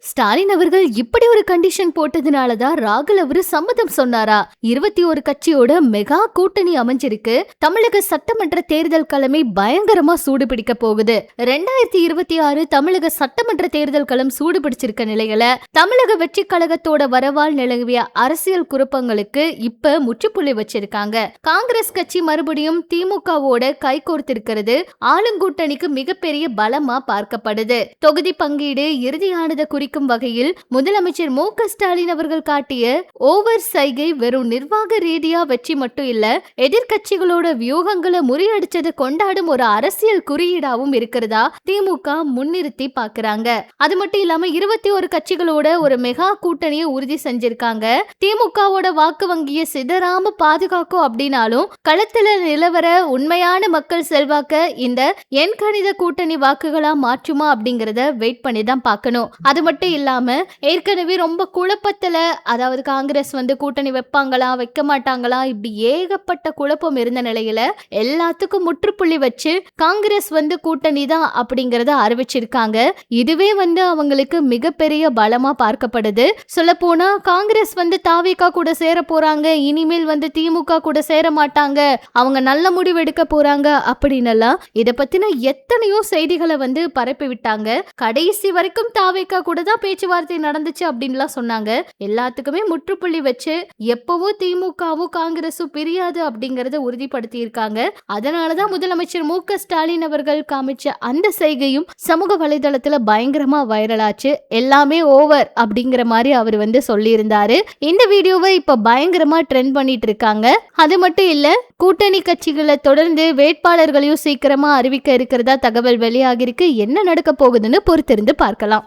ஸ்டாலின் அவர்கள் இப்படி ஒரு கண்டிஷன் போட்டதுனாலதான் ராகுல் அவரு சம்மதம் சொன்னாரா? 21 கட்சியோட மெகா கூட்டணி அமைஞ்சிருக்கு. தமிழக சட்டமன்ற தேர்தல் களமே பயங்கரமா சூடு பிடிக்க போகுது. 2026 தமிழக சட்டமன்ற தேர்தல் களம் சூடு பிடிச்சிருக்க நிலையில தமிழக வெற்றி கழகத்தோட வரவால் நிலவிய அரசியல் குழப்பங்களுக்கு இப்ப முற்றுப்புள்ளி வச்சிருக்காங்க. காங்கிரஸ் கட்சி மறுபடியும் திமுகவோட கைகோர்த்திருக்கிறது ஆளுங்கூட்டணிக்கு மிகப்பெரிய பலமா பார்க்கப்படுது. தொகுதி பங்கீடு இறுதியானதை குறிக்கும் வகையில் முதலமைச்சர் மு.க. ஸ்டாலின் அவர்கள் காட்டிய ஓவர் சைகை வெறும் நிர்வாக ரீதியா வெற்றி மட்டும் இல்ல, எதிர்கட்சிகளோட வியூகங்களை முறியடிச்சது கொண்டாடும் ஒரு அரசியல் குறியீடாவும் இருக்கிறதா திமுக முன்னிறுத்தி பாக்குறாங்க. அது மட்டும் இல்லாம 21 கட்சிகளோட ஒரு மெகா கூட்டணியை உறுதி செஞ்சிருக்காங்க. திமுகவோட வாக்கு வங்கியை சிதறாம பாதுகாக்கும் அப்படின்னாலும் களத்துல நிலவர உண்மையான மக்கள் செல்வாக்க இந்த எண்கணித கூட்டணி வாக்குகளா மாற்றுமா அப்படிங்கறத வெயிட் பண்ணி தான் பார்க்கணும். அது மட்டும் இல்லாம ஏற்கனவே ரொம்ப குழப்பத்துல, அதாவது காங்கிரஸ் கூட்டணி வைப்பாங்களா வைக்க மாட்டாங்களா இப்படி ஏகப்பட்ட குழப்பம் இருந்த நிலையில எல்லாத்துக்கும் முற்றுப்புள்ளி வச்சு காங்கிரஸ் கூட்டணி தான் அப்படிங்கறத அறிவிச்சிருக்காங்க. இதுவே அவங்களுக்கு மிகப்பெரிய பலமா பார்க்கப்படுது. சொல்ல போனா காங்கிரஸ் தாவேகா கூட சேர போறாங்க, இனிமேல் திமுக கூட சேர மாட்டாங்க, அவங்க நல்ல முடிவு எடுக்க போறாங்க அப்படின்னு எல்லாம் இத பத்தின எத்தனையோ செய்திகளை பரப்பி விட்டாங்க. கடைசி வரைக்கும் தாவேகா கூட தான் பேச்சுவார்த்தை நடந்துச்சு அப்படின்லாம் சொன்னாங்க. எல்லாத்துக்குமே முற்றுப்புள்ளி வச்சு எப்பவும் திமுகவும் காங்கிரஸும் பிரியாது அப்படிங்கறத உறுதிப்படுத்தி இருக்காங்க. அதனாலதான் முதலமைச்சர் மு.க. ஸ்டாலின் அவர்கள் காமிச்ச அந்த செய்கையும் சமூக வலைதளத்துல பயங்கரமா வைரலாச்சு. எல்லாமே ஓவர் அப்படிங்கிற மாதிரி அவர் சொல்லி இருந்தாரு. இந்த வீடியோவை இப்ப பயங்கரமா ட்ரெண்ட் பண்ணிட்டு இருக்காங்க. அது மட்டும் இல்ல, கூட்டணி கட்சிகளை தொடர்ந்து வேட்பாளர்களையும் சீக்கிரமா அறிவிக்க இருக்கிறதா தகவல் வெளியாகிருக்கு. என்ன நடக்க போகுதுன்னு பொறுத்திருந்து பார்க்கலாம்.